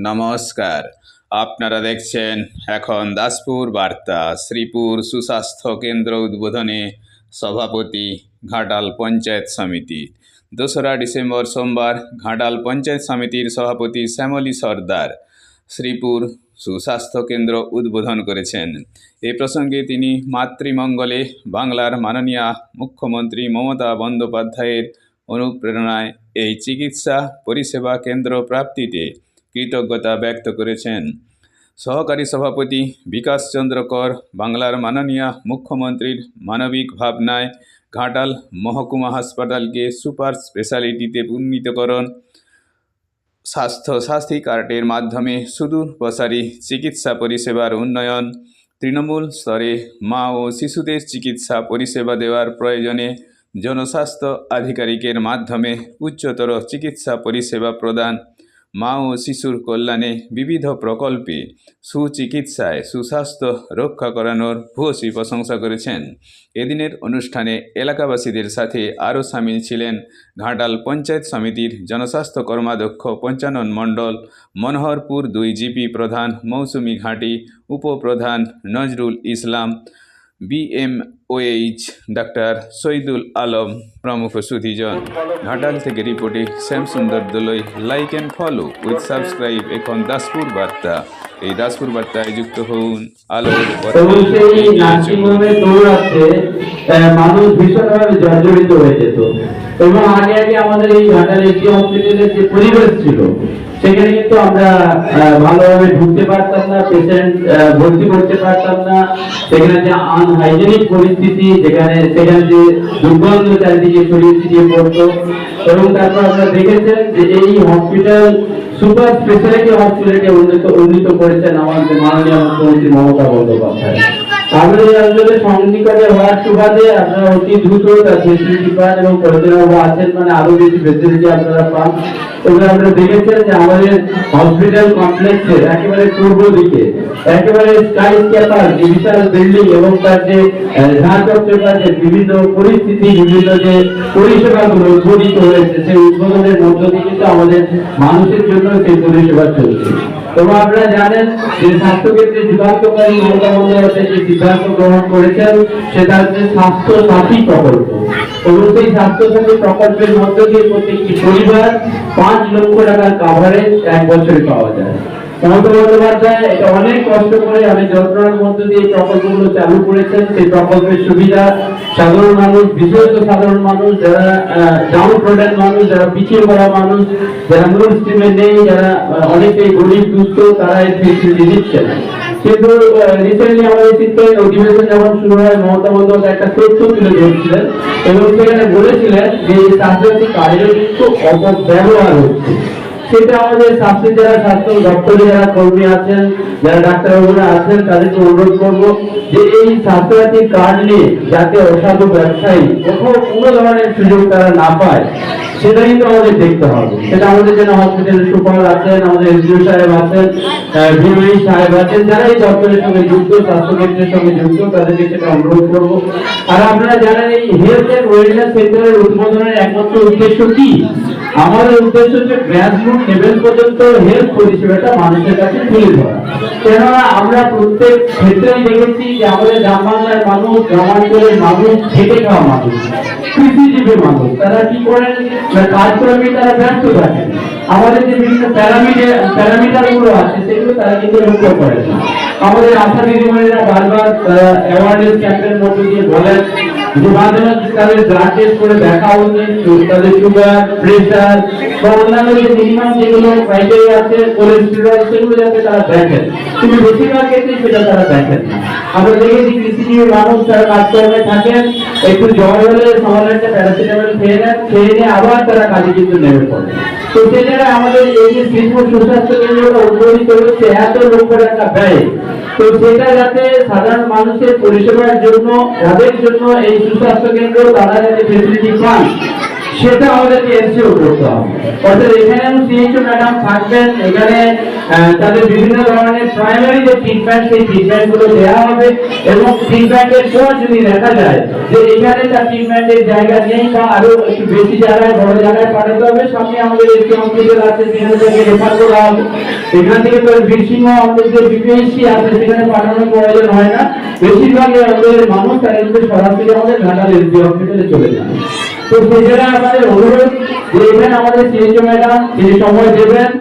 নমস্কার, আপনারা দেখছেন এখন দাসপুর বার্তা। শ্রীপুর সুস্বাস্থ্য কেন্দ্র উদ্বোধনে সভাপতি ঘাটাল পঞ্চায়েত সমিতি। 2রা ডিসেম্বর সোমবার ঘাটাল পঞ্চায়েত সমিতির সভাপতি শ্যামলী সর্দার শ্রীপুর সুস্বাস্থ্য কেন্দ্র উদ্বোধন করেছেন। এ প্রসঙ্গে তিনি মাতৃমঙ্গলে বাংলার মাননীয় মুখ্যমন্ত্রী মমতা বন্দ্যোপাধ্যায়ের অনুপ্রেরণায় এই চিকিৎসা পরিষেবা কেন্দ্র প্রাপ্তিতে কৃতজ্ঞতা ব্যক্ত করেছেন। সহকারী সভাপতি বিকাশ চন্দ্র কর বাংলার মাননীয় মুখ্যমন্ত্রীর মানবিক ভাবনায় ঘাটাল মহকুমা হাসপাতালকে সুপার স্পেশালিটিতে উন্নীতকরণ, স্বাস্থ্যসাথী কার্ডের মাধ্যমে সুদূর প্রসারী চিকিৎসা পরিষেবার উন্নয়ন, তৃণমূল স্তরে মা ও শিশুদের চিকিৎসা পরিষেবা দেওয়ার প্রয়োজনে জনস্বাস্থ্য আধিকারিকের মাধ্যমে উচ্চতর চিকিৎসা পরিষেবা প্রদান, মা ও শিশুর কল্যাণে বিবিধ প্রকল্পে সুচিকিৎসায় সুস্বাস্থ্য রক্ষা করানোর ভূয়সী প্রশংসা করেছেন। এদিনের অনুষ্ঠানে এলাকাবাসীদের সাথে আরও সামিল ছিলেন ঘাটাল পঞ্চায়েত সমিতির জনস্বাস্থ্য কর্মাধ্যক্ষ পঞ্চানন মণ্ডল, মনোহরপুর 2 জিপি প্রধান মৌসুমি ঘাটি, উপপ্রধান নজরুল ইসলাম, BMOH ডাক্তার শহীদুল আলম প্রমুখ সুধীজন। ঘাটাল থেকে রিপোর্টে Shyamsundar Doloi. Like and follow with subscribe এখন দাসপুর বার্তা। এই দাসপুর বার্তায় যুক্ত হন আলোর মানুষ ভীষণভাবে জর্জরিত হয়ে যেত এবং আগে আমাদের এই ঘাটালের যে হসপিটালের যে পরিবেশ ছিল সেখানে কিন্তু আমরা ভালোভাবে ঢুকতে পারতাম না, পেশেন্ট ভর্তি করতে পারতাম না। সেখানে যে আনহাইজেনিক পরিস্থিতি, সেখানে যে দুর্গন্ধ চারিদিকে ছড়িয়ে পড়তো। এবং তারপর আমরা দেখেছেন যে এই হসপিটাল সুপার স্পেশালিটি হসপিটালকে উন্নীত করেছেন আমাদের মাননীয় মুখ্যমন্ত্রী মমতা বন্দ্যোপাধ্যায়। আমাদের এই অঞ্চলে সন্নিকটে হওয়ার সুবাদে আপনারা অতি দ্রুত তার ফেসিলিটি পান এবং পরিচালনা আছেন, মানে আরো বেশি ফেসিলিটি আপনারা পান। এবং আপনারা দেখেছেন যে আমাদের হসপিটাল কমপ্লেক্সের একেবারে পূর্ব দিকে একেবারে স্কাই স্ক্যাপার বিশাল বিল্ডিং এবং তার যে ঝাঁচকচকার যে বিভিন্ন পরিস্থিতি, বিভিন্ন যে পরিষেবাগুলো উদ্বোধিত হয়েছে, সেই উদ্বোধনের মধ্য দিয়ে কিন্তু আমাদের মানুষের জন্য সেই পরিষেবা চলছে। এবং আপনারা জানেন যে স্বাস্থ্যক্ষেত্রে যুগান্তকারী মমতা বন্দ্যোপাধ্যায় যে সিদ্ধান্ত গ্রহণ করেছেন সেটা হচ্ছে স্বাস্থ্য সাথী প্রকল্প। এবং সেই স্বাস্থ্য সাথী প্রকল্পের মধ্য দিয়ে প্রত্যেকটি পরিবার 5 লক্ষ টাকার কাভারেজ 1 বছরে পাওয়া যায়। মমতা বন্দ্যোপাধ্যায় এটা অনেক কষ্ট করে অনেক যন্ত্রণার মধ্য দিয়ে এই প্রকল্পগুলো চালু করেছেন। সেই প্রকল্পের সুবিধা সাধারণ মানুষ, বিশেষত সাধারণ মানুষ, যারা ডাউন প্রোডাক্ট মানুষ, যারা পিছিয়ে পড়া মানুষ, যারা মূল স্ট্রিমে নেই, যারা অনেকেই গরিব দুস্থ, তারা এই ফেসিলিটি দিচ্ছেন। কিন্তু রিসেন্টলি আমাদের শীতকালীন অধিবেশন যখন শুরু হয়, মমতা বন্দ্যোপাধ্যায় একটা তথ্য তুলে ধরেছিলেন এবং সেখানে বলেছিলেন যে স্বাস্থ্যসাথী কার্ডের কিন্তু অপব্যবহার হচ্ছে। সেটা আমাদের স্বাস্থ্য দপ্তরে যারা কর্মী আছেন, যারা ডাক্তারবাবুরা আছেন, তাদেরকে অনুরোধ করবো যে এই স্বাস্থ্যসাথী কার্ড নিয়ে যাতে অসাধু ব্যবসায়ী কোনো ধরনের সুযোগ তারা না পায়, সেটা কিন্তু আমাদের দেখতে হবে। সেটা আমাদের যেন হসপিটালের সুপার আছেন, আমাদের এসডিও সাহেব আছেন, ভিওই সাহেব আছেন, যারা এই দপ্তরের সঙ্গে যুক্ত, স্বাস্থ্যক্ষেত্রের সঙ্গে যুক্ত, তাদেরকে সেটা অনুরোধ করবো। আর আপনারা জানেন এই হেলথ এন্ড ওয়েলনেস সেন্টারের উদ্বোধনের একমাত্র উদ্দেশ্য কি? আমাদের উদ্দেশ্য হচ্ছে গ্রাসরুট লেভেল পর্যন্ত হেলথ পরিষেবাটা মানুষের কাছে তুলে ধরা। কেননা আমরা প্রত্যেক ক্ষেত্রেই দেখেছি যে আমাদের গ্রাম বাংলার মানুষ, গ্রামাঞ্চলের মানুষ, খেটে খাওয়া মানুষ, কৃষিজীবী মানুষ, তারা কি করেন, কাজকর্মে তারা ব্যস্ত থাকেন। আমাদের যে বিভিন্ন প্যারামিটার গুলো আছে সেগুলো তারা কিন্তু লক্ষ্য করেন না। আমাদের আশা দিদিমণিরা বারবার অ্যাওয়ারনেস ক্যাম্পের মধ্যে দিয়ে বলেন যে মাঝে মাঝে তাদের ব্লাড টেস্ট করে দেখা উচিত, তাদের সুগার, প্রেশার বা অন্যান্য যে মিনিমাম যেগুলো ক্রাইটেরিয়া আছে, কোলেস্টেরল, সেগুলো যাতে তারা দেখেন। কিন্তু বেশিরভাগ ক্ষেত্রে সেটা তারা দেখেন না। আমরা দেখেছি কৃষিজীবী মানুষ তারা কাজকর্মে থাকেন, একটু জ্বর হলে সকালে একটা প্যারাসিটামল খেয়ে নেন, খেয়ে নিয়ে আবার তারা কাজে কিন্তু নেমে পড়ে। তো সে জায়গায় আমাদের এই যে শিশু সুস্বাস্থ্য কেন্দ্রটা উদ্বোধিত হচ্ছে, এত লক্ষ টাকা ব্যয়, তো সেটা যাতে সাধারণ মানুষের পরিষেবার জন্য, তাদের জন্য এই সুস্বাস্থ্য কেন্দ্র তারা যাতে ফেসিলিটি পান, সেটা আমাদেরকে এনসিওর করতে হবে। অর্থাৎ এখানে সিএইচও ম্যাডাম থাকবেন, এখানে তাদের বিভিন্ন ধরনের প্রাইমারি যে ট্রিটমেন্ট সেই ট্রিটমেন্ট গুলো দেওয়া হবে, এবং ট্রিটমেন্টের পর যদি দেখা যায় যে এখানে তার ট্রিটমেন্টের জায়গা নেই বা আরো একটু বেশি জায়গায় বড় জায়গায় পাঠাতে হবে, সামনে আমাদের এসি হসপিটাল আছে, সেখানে থেকে রেফার করা হবে। এখান থেকে তো বীরসিংহ আমাদের যে বিপিএসসি আছে সেখানে পাঠানোর প্রয়োজন হয় না, বেশিরভাগই আমাদের মানুষ তারা কিন্তু সরাসরি আমাদের ঘাটাল এসি হসপিটালে চলে যান। তো সেই জায়গায় আমাদের অনুরোধ যে এখানে আমাদের সিএইচও ম্যাডাম তিনি সময় দেবেন।